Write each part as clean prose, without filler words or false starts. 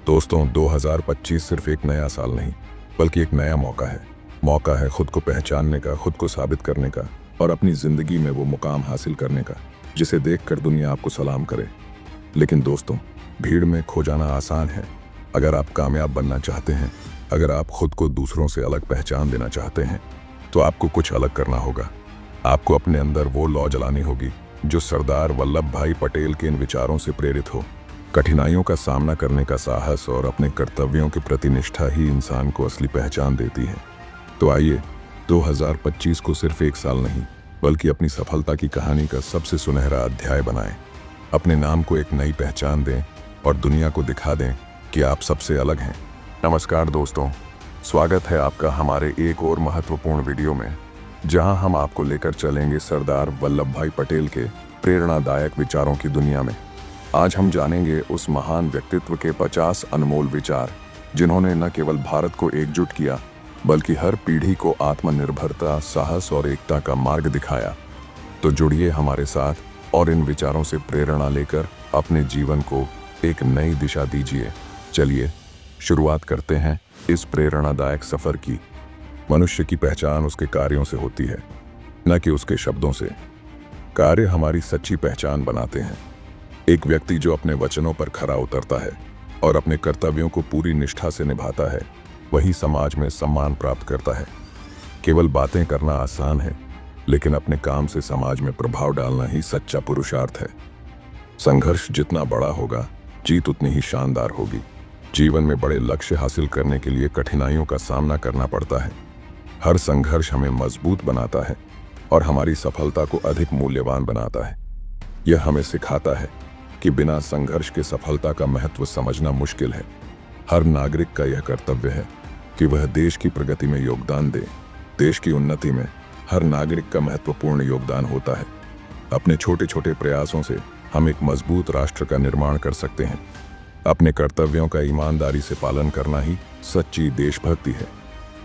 दोस्तों 2025 सिर्फ एक नया साल नहीं बल्कि एक नया मौका है। मौका है खुद को पहचानने का, खुद को साबित करने का और अपनी जिंदगी में वो मुकाम हासिल करने का जिसे देखकर दुनिया आपको सलाम करे। लेकिन दोस्तों, भीड़ में खो जाना आसान है। अगर आप कामयाब बनना चाहते हैं, अगर आप खुद को दूसरों से अलग पहचान देना चाहते हैं, तो आपको कुछ अलग करना होगा। आपको अपने अंदर वो लौ जलानी होगी जो सरदार वल्लभ भाई पटेल के इन विचारों से प्रेरित हो। कठिनाइयों का सामना करने का साहस और अपने कर्तव्यों के प्रति निष्ठा ही इंसान को असली पहचान देती है। तो आइए 2025 को सिर्फ एक साल नहीं बल्कि अपनी सफलता की कहानी का सबसे सुनहरा अध्याय बनाएं। अपने नाम को एक नई पहचान दें और दुनिया को दिखा दें कि आप सबसे अलग हैं। नमस्कार दोस्तों, स्वागत है आपका हमारे एक और महत्वपूर्ण वीडियो में, जहां हम आपको लेकर चलेंगे सरदार वल्लभ भाई पटेल के प्रेरणादायक विचारों की दुनिया में। आज हम जानेंगे उस महान व्यक्तित्व के 50 अनमोल विचार जिन्होंने न केवल भारत को एकजुट किया बल्कि हर पीढ़ी को आत्मनिर्भरता, साहस और एकता का मार्ग दिखाया। तो जुड़िए हमारे साथ और इन विचारों से प्रेरणा लेकर अपने जीवन को एक नई दिशा दीजिए। चलिए शुरुआत करते हैं इस प्रेरणादायक सफर की। मनुष्य की पहचान उसके कार्यों से होती है, न कि उसके शब्दों से। कार्य हमारी सच्ची पहचान बनाते हैं। एक व्यक्ति जो अपने वचनों पर खरा उतरता है और अपने कर्तव्यों को पूरी निष्ठा से निभाता है, वही समाज में सम्मान प्राप्त करता है। केवल बातें करना आसान है, लेकिन अपने काम से समाज में प्रभाव डालना ही सच्चा पुरुषार्थ है। संघर्ष जितना बड़ा होगा, जीत उतनी ही शानदार होगी। जीवन में बड़े लक्ष्य हासिल करने के लिए कठिनाइयों का सामना करना पड़ता है। हर संघर्ष हमें मजबूत बनाता है और हमारी सफलता को अधिक मूल्यवान बनाता है। यह हमें सिखाता है कि बिना संघर्ष के सफलता का महत्व समझना मुश्किल है। हर नागरिक का यह कर्तव्य है कि वह देश की प्रगति में योगदान दे। देश की उन्नति में हर नागरिक का महत्वपूर्ण योगदान होता है। अपने छोटे छोटे प्रयासों से हम एक मजबूत राष्ट्र का निर्माण कर सकते हैं। अपने कर्तव्यों का ईमानदारी से पालन करना ही सच्ची देशभक्ति है।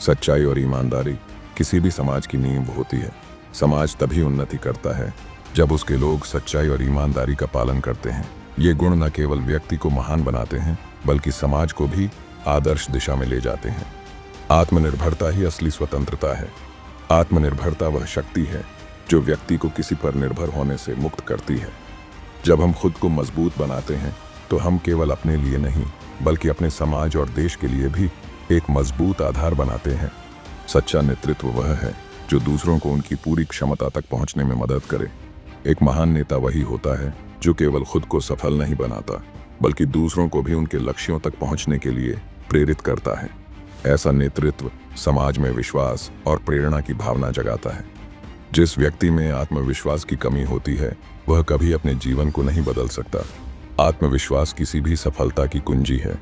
सच्चाई और ईमानदारी किसी भी समाज की नींव होती है। समाज तभी उन्नति करता है जब उसके लोग सच्चाई और ईमानदारी का पालन करते हैं। ये गुण न केवल व्यक्ति को महान बनाते हैं बल्कि समाज को भी आदर्श दिशा में ले जाते हैं। आत्मनिर्भरता ही असली स्वतंत्रता है। आत्मनिर्भरता वह शक्ति है जो व्यक्ति को किसी पर निर्भर होने से मुक्त करती है। जब हम खुद को मजबूत बनाते हैं तो हम केवल अपने लिए नहीं बल्कि अपने समाज और देश के लिए भी एक मजबूत आधार बनाते हैं। सच्चा नेतृत्व वह है जो दूसरों को उनकी पूरी क्षमता तक पहुंचने में मदद करे। एक महान नेता वही होता है जो केवल खुद को सफल नहीं बनाता बल्कि दूसरों को भी उनके लक्ष्यों तक पहुंचने के लिए प्रेरित करता है। ऐसा नेतृत्व समाज में विश्वास और प्रेरणा की भावना जगाता है। जिस व्यक्ति में आत्मविश्वास की कमी होती है, वह कभी अपने जीवन को नहीं बदल सकता। आत्मविश्वास किसी भी सफलता की कुंजी है।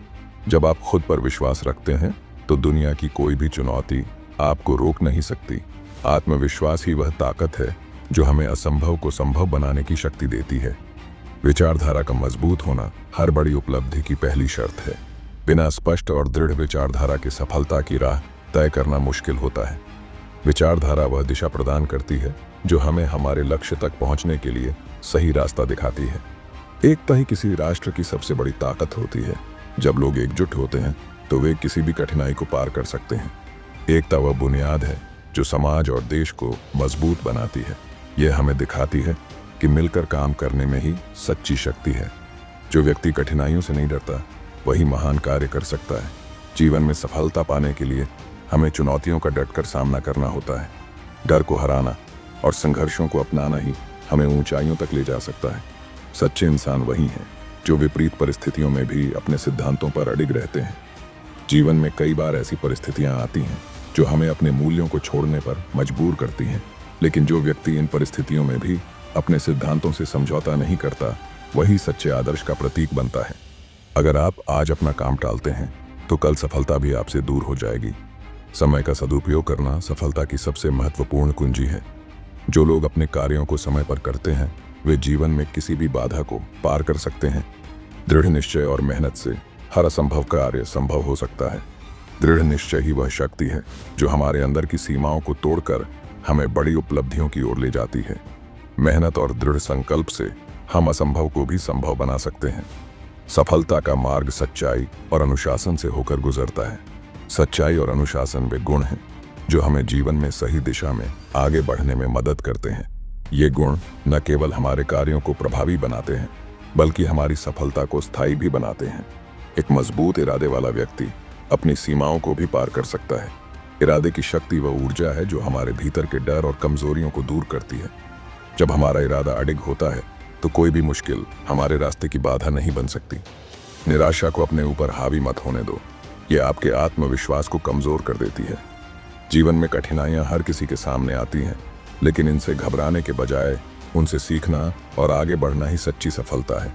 जब आप खुद पर विश्वास रखते हैं तो दुनिया की कोई भी चुनौती आपको रोक नहीं सकती। आत्मविश्वास ही वह ताकत है जो हमें असंभव को संभव बनाने की शक्ति देती है। विचारधारा का मजबूत होना हर बड़ी उपलब्धि की पहली शर्त है। बिना स्पष्ट और दृढ़ विचारधारा के सफलता की राह तय करना मुश्किल होता है। विचारधारा वह दिशा प्रदान करती है जो हमें हमारे लक्ष्य तक पहुंचने के लिए सही रास्ता दिखाती है। एकता ही किसी राष्ट्र की सबसे बड़ी ताकत होती है। जब लोग एकजुट होते हैं तो वे किसी भी कठिनाई को पार कर सकते हैं। एकता वह बुनियाद है जो समाज और देश को मजबूत बनाती है। यह हमें दिखाती है कि मिलकर काम करने में ही सच्ची शक्ति है। जो व्यक्ति कठिनाइयों से नहीं डरता, वही महान कार्य कर सकता है। जीवन में सफलता पाने के लिए हमें चुनौतियों का डटकर सामना करना होता है। डर को हराना और संघर्षों को अपनाना ही हमें ऊंचाइयों तक ले जा सकता है। सच्चे इंसान वही हैं जो विपरीत परिस्थितियों में भी अपने सिद्धांतों पर अडिग रहते हैं। जीवन में कई बार ऐसी परिस्थितियां आती हैं जो हमें अपने मूल्यों को छोड़ने पर मजबूर करती हैं, लेकिन जो व्यक्ति इन परिस्थितियों में भी अपने सिद्धांतों से समझौता नहीं करता, वही सच्चे आदर्श का प्रतीक बनता है। अगर आप आज अपना काम टालते हैं तो कल सफलता भी आपसे दूर हो जाएगी। समय का सदुपयोग करना सफलता की सबसे महत्वपूर्ण कुंजी है। जो लोग अपने कार्यों को समय पर करते हैं, वे जीवन में किसी भी बाधा को पार कर सकते हैं। दृढ़ निश्चय और मेहनत से हर असंभव कार्य संभव हो सकता है। दृढ़ निश्चय ही वह शक्ति है जो हमारे अंदर की सीमाओं को तोड़कर हमें बड़ी उपलब्धियों की ओर ले जाती है। मेहनत और दृढ़ संकल्प से हम असंभव को भी संभव बना सकते हैं। सफलता का मार्ग सच्चाई और अनुशासन से होकर गुजरता है। सच्चाई और अनुशासन वे गुण हैं जो हमें जीवन में सही दिशा में आगे बढ़ने में मदद करते हैं। ये गुण न केवल हमारे कार्यों को प्रभावी बनाते हैं बल्कि हमारी सफलता को स्थायी भी बनाते हैं। एक मजबूत इरादे वाला व्यक्ति अपनी सीमाओं को भी पार कर सकता है। इरादे की शक्ति वह ऊर्जा है जो हमारे भीतर के डर और कमजोरियों को दूर करती है। जब हमारा इरादा अडिग होता है तो कोई भी मुश्किल हमारे रास्ते की बाधा नहीं बन सकती। निराशा को अपने ऊपर हावी मत होने दो, ये आपके आत्मविश्वास को कमजोर कर देती है। जीवन में कठिनाइयां हर किसी के सामने आती हैं, लेकिन इनसे घबराने के बजाय उनसे सीखना और आगे बढ़ना ही सच्ची सफलता है।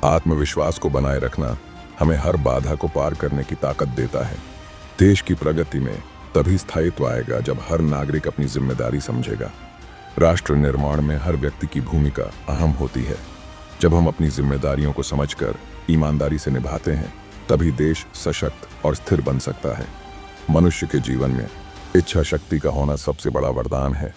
आत्मविश्वास को बनाए रखना हमें हर बाधा को पार करने की ताकत देता है। देश की प्रगति में तभी स्थायित्व आएगा जब हर नागरिक अपनी जिम्मेदारी समझेगा। राष्ट्र निर्माण में हर व्यक्ति की भूमिका अहम होती है। जब हम अपनी जिम्मेदारियों को समझकर ईमानदारी से निभाते हैं तभी देश सशक्त और स्थिर बन सकता है। मनुष्य के जीवन में इच्छा शक्ति का होना सबसे बड़ा वरदान है।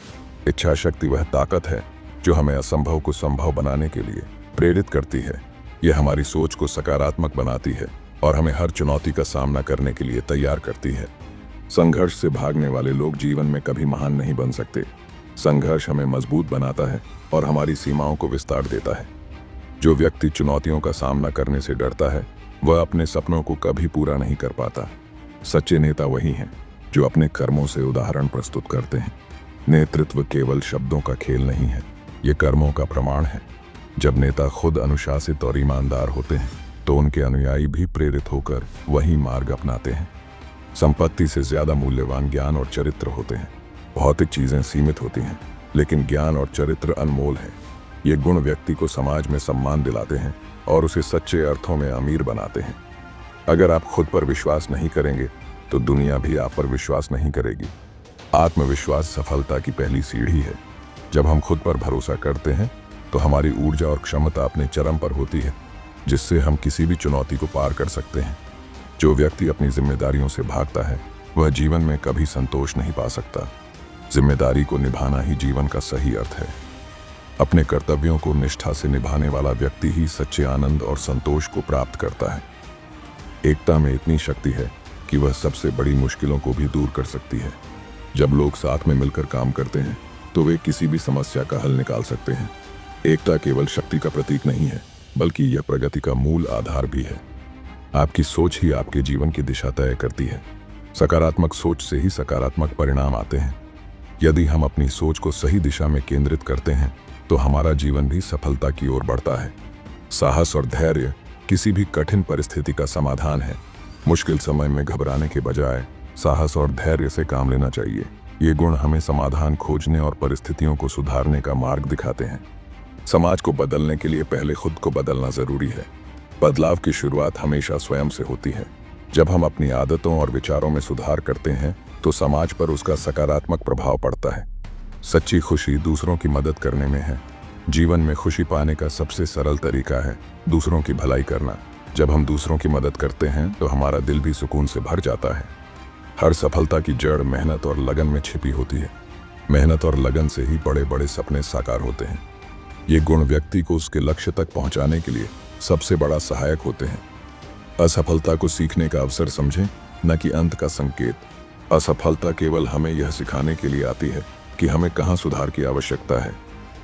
इच्छा शक्ति वह ताकत है जो हमें असंभव को संभव बनाने के लिए प्रेरित करती है। यह हमारी सोच को सकारात्मक बनाती है और हमें हर चुनौती का सामना करने के लिए तैयार करती है। संघर्ष से भागने वाले लोग जीवन में कभी महान नहीं बन सकते। संघर्ष हमें मजबूत बनाता है और हमारी सीमाओं को विस्तार देता है। जो व्यक्ति चुनौतियों का सामना करने से डरता है वह अपने सपनों को कभी पूरा नहीं कर पाता। सच्चे नेता वही हैं जो अपने कर्मों से उदाहरण प्रस्तुत करते हैं। नेतृत्व केवल शब्दों का खेल नहीं है, ये कर्मों का प्रमाण है। जब नेता खुद अनुशासित और ईमानदार होते हैं तो उनके अनुयायी भी प्रेरित होकर वही मार्ग अपनाते हैं। संपत्ति से ज्यादा मूल्यवान ज्ञान और चरित्र होते हैं। भौतिक चीजें सीमित होती हैं, लेकिन ज्ञान और चरित्र अनमोल है। ये गुण व्यक्ति को समाज में सम्मान दिलाते हैं और उसे सच्चे अर्थों में अमीर बनाते हैं। अगर आप खुद पर विश्वास नहीं करेंगे तो दुनिया भी आप पर विश्वास नहीं करेगी। आत्मविश्वास सफलता की पहली सीढ़ी है। जब हम खुद पर भरोसा करते हैं तो हमारी ऊर्जा और क्षमता अपने चरम पर होती है, जिससे हम किसी भी चुनौती को पार कर सकते हैं। जो व्यक्ति अपनी जिम्मेदारियों से भागता है वह जीवन में कभी संतोष नहीं पा सकता। जिम्मेदारी को निभाना ही जीवन का सही अर्थ है। अपने कर्तव्यों को निष्ठा से निभाने वाला व्यक्ति ही सच्चे आनंद और संतोष को प्राप्त करता है। एकता में इतनी शक्ति है कि वह सबसे बड़ी मुश्किलों को भी दूर कर सकती है। जब लोग साथ में मिलकर काम करते हैं तो वे किसी भी समस्या का हल निकाल सकते हैं। एकता केवल शक्ति का प्रतीक नहीं है, बल्कि यह प्रगति का मूल आधार भी है। आपकी सोच ही आपके जीवन की दिशा तय करती है। सकारात्मक सोच से ही सकारात्मक परिणाम आते हैं। यदि हम अपनी सोच को सही दिशा में केंद्रित करते हैं तो हमारा जीवन भी सफलता की ओर बढ़ता है। साहस और धैर्य किसी भी कठिन परिस्थिति का समाधान है। मुश्किल समय में घबराने के बजाय साहस और धैर्य से काम लेना चाहिए। ये गुण हमें समाधान खोजने और परिस्थितियों को सुधारने का मार्ग दिखाते हैं। समाज को बदलने के लिए पहले खुद को बदलना जरूरी है। बदलाव की शुरुआत हमेशा स्वयं से होती है। जब हम अपनी आदतों और विचारों में सुधार करते हैं तो समाज पर उसका सकारात्मक प्रभाव पड़ता है। सच्ची खुशी दूसरों की मदद करने में है। जीवन में खुशी पाने का सबसे सरल तरीका है दूसरों की भलाई करना। जब हम दूसरों की मदद करते हैं तो हमारा दिल भी सुकून से भर जाता है। हर सफलता की जड़ मेहनत और लगन में छिपी होती है। मेहनत और लगन से ही बड़े बड़े सपने साकार होते हैं। ये गुण व्यक्ति को उसके लक्ष्य तक पहुंचाने के लिए सबसे बड़ा सहायक होते हैं। असफलता को सीखने का अवसर समझें, न कि अंत का संकेत। असफलता केवल हमें यह सिखाने के लिए आती है कि हमें कहाँ सुधार की आवश्यकता है।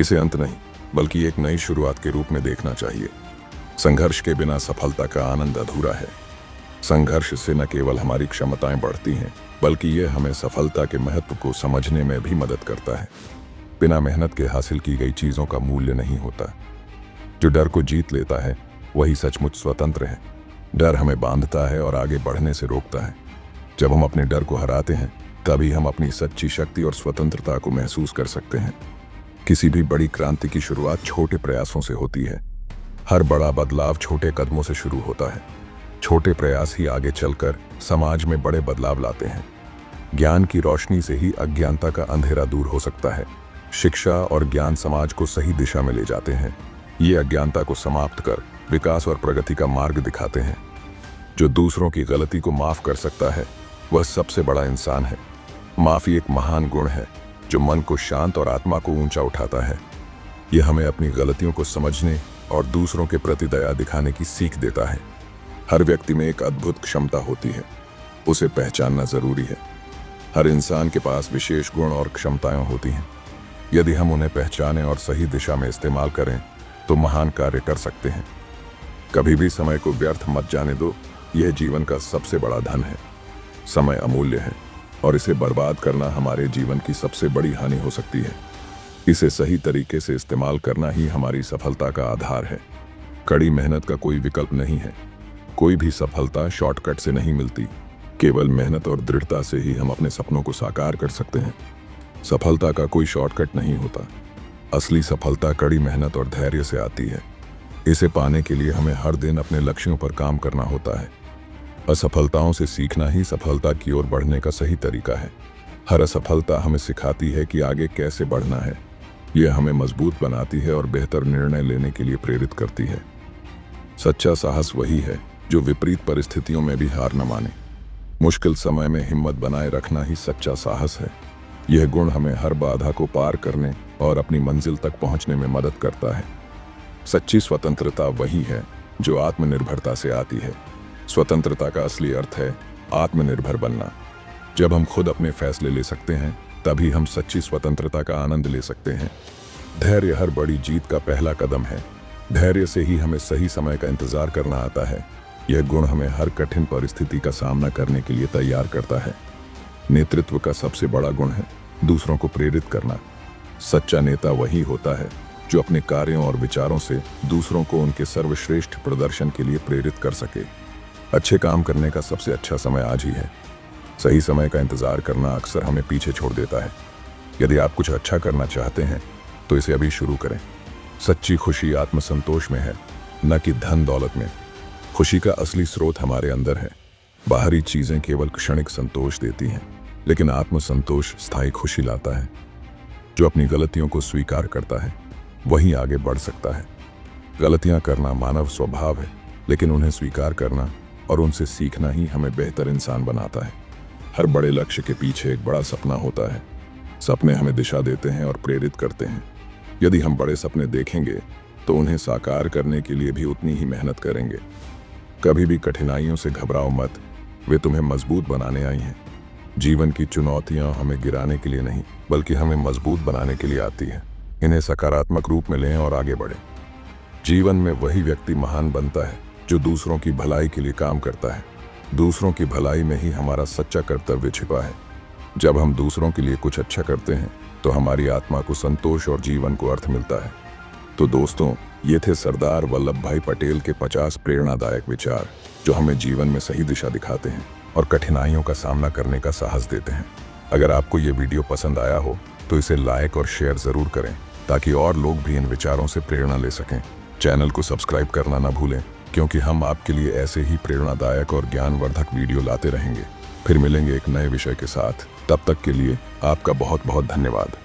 इसे अंत नहीं, बल्कि एक नई शुरुआत के रूप में देखना चाहिए। संघर्ष के बिना सफलता का आनंद अधूरा है। संघर्ष से न केवल हमारी क्षमताएं बढ़ती हैं, बल्कि यह हमें सफलता के महत्व को समझने में भी मदद करता है। बिना मेहनत के हासिल की गई चीजों का मूल्य नहीं होता। जो डर को जीत लेता है वही सचमुच स्वतंत्र है। डर हमें बांधता है और आगे बढ़ने से रोकता है। जब हम अपने डर को हराते हैं तभी हम अपनी सच्ची शक्ति और स्वतंत्रता को महसूस कर सकते हैं। किसी भी बड़ी क्रांति की शुरुआत छोटे प्रयासों से होती है। हर बड़ा बदलाव छोटे कदमों से शुरू होता है। छोटे प्रयास ही आगे चलकर समाज में बड़े बदलाव लाते हैं। ज्ञान की रोशनी से ही अज्ञानता का अंधेरा दूर हो सकता है। शिक्षा और ज्ञान समाज को सही दिशा में ले जाते हैं। ये अज्ञानता को समाप्त कर विकास और प्रगति का मार्ग दिखाते हैं। जो दूसरों की गलती को माफ कर सकता है वह सबसे बड़ा इंसान है। माफी एक महान गुण है जो मन को शांत और आत्मा को ऊंचा उठाता है। यह हमें अपनी गलतियों को समझने और दूसरों के प्रति दया दिखाने की सीख देता है। हर व्यक्ति में एक अद्भुत क्षमता होती है, उसे पहचानना जरूरी है। हर इंसान के पास विशेष गुण और क्षमताएं होती हैं। यदि हम उन्हें पहचानें और सही दिशा में इस्तेमाल करें तो महान कार्य कर सकते हैं। कभी भी समय को व्यर्थ मत जाने दो, यह जीवन का सबसे बड़ा धन है। समय अमूल्य है और इसे बर्बाद करना हमारे जीवन की सबसे बड़ी हानि हो सकती है। इसे सही तरीके से इस्तेमाल करना ही हमारी सफलता का आधार है। कड़ी मेहनत का कोई विकल्प नहीं है। कोई भी सफलता शॉर्टकट से नहीं मिलती। केवल मेहनत और दृढ़ता से ही हम अपने सपनों को साकार कर सकते हैं। सफलता का कोई शॉर्टकट नहीं होता। असली सफलता कड़ी मेहनत और धैर्य से आती है। इसे पाने के लिए हमें हर दिन अपने लक्ष्यों पर काम करना होता है। असफलताओं से सीखना ही सफलता की ओर बढ़ने का सही तरीका है। हर असफलता हमें सिखाती है कि आगे कैसे बढ़ना है। यह हमें मजबूत बनाती है और बेहतर निर्णय लेने के लिए प्रेरित करती है। सच्चा साहस वही है जो विपरीत परिस्थितियों में भी हार न माने। मुश्किल समय में हिम्मत बनाए रखना ही सच्चा साहस है। यह गुण हमें हर बाधा को पार करने और अपनी मंजिल तक पहुंचने में मदद करता है। सच्ची स्वतंत्रता वही है जो आत्मनिर्भरता से आती है। स्वतंत्रता का असली अर्थ है आत्मनिर्भर बनना। जब हम खुद अपने फैसले ले सकते हैं तभी हम सच्ची स्वतंत्रता का आनंद ले सकते हैं। धैर्य हर बड़ी जीत का पहला कदम है। धैर्य से ही हमें सही समय का इंतजार करना आता है। यह गुण हमें हर कठिन परिस्थिति का सामना करने के लिए तैयार करता है। नेतृत्व का सबसे बड़ा गुण है दूसरों को प्रेरित करना। सच्चा नेता वही होता है जो अपने कार्यों और विचारों से दूसरों को उनके सर्वश्रेष्ठ प्रदर्शन के लिए प्रेरित कर सके। अच्छे काम करने का सबसे अच्छा समय आज ही है। सही समय का इंतजार करना अक्सर हमें पीछे छोड़ देता है। यदि आप कुछ अच्छा करना चाहते हैं तो इसे अभी शुरू करें। सच्ची खुशी आत्मसंतोष में है, न कि धन दौलत में। खुशी का असली स्रोत हमारे अंदर है। बाहरी चीजें केवल क्षणिक संतोष देती हैं, लेकिन आत्मसंतोष स्थायी खुशी लाता है। जो अपनी गलतियों को स्वीकार करता है वही आगे बढ़ सकता है। गलतियां करना मानव स्वभाव है, लेकिन उन्हें स्वीकार करना और उनसे सीखना ही हमें बेहतर इंसान बनाता है। हर बड़े लक्ष्य के पीछे एक बड़ा सपना होता है। सपने हमें दिशा देते हैं और प्रेरित करते हैं। यदि हम बड़े सपने देखेंगे तो उन्हें साकार करने के लिए भी उतनी ही मेहनत करेंगे। कभी भी कठिनाइयों से घबराओ मत, वे तुम्हें मजबूत बनाने आई हैं। जीवन की चुनौतियां हमें गिराने के लिए नहीं, बल्कि हमें मजबूत बनाने के लिए आती हैं। इन्हें सकारात्मक रूप में लें और आगे बढ़ें। जीवन में वही व्यक्ति महान बनता है जो दूसरों की भलाई के लिए काम करता है। दूसरों की भलाई में ही हमारा सच्चा कर्तव्य छिपा है। जब हम दूसरों के लिए कुछ अच्छा करते हैं तो हमारी आत्मा को संतोष और जीवन को अर्थ मिलता है। तो दोस्तों, ये थे सरदार वल्लभ भाई पटेल के 50 प्रेरणादायक विचार जो हमें जीवन में सही दिशा दिखाते हैं और कठिनाइयों का सामना करने का साहस देते हैं। अगर आपको ये वीडियो पसंद आया हो तो इसे लाइक और शेयर जरूर करें ताकि और लोग भी इन विचारों से प्रेरणा ले सकें। चैनल को सब्सक्राइब करना ना भूलें, क्योंकि हम आपके लिए ऐसे ही प्रेरणादायक और ज्ञानवर्धक वीडियो लाते रहेंगे। फिर मिलेंगे एक नए विषय के साथ। तब तक के लिए आपका बहुत बहुत धन्यवाद।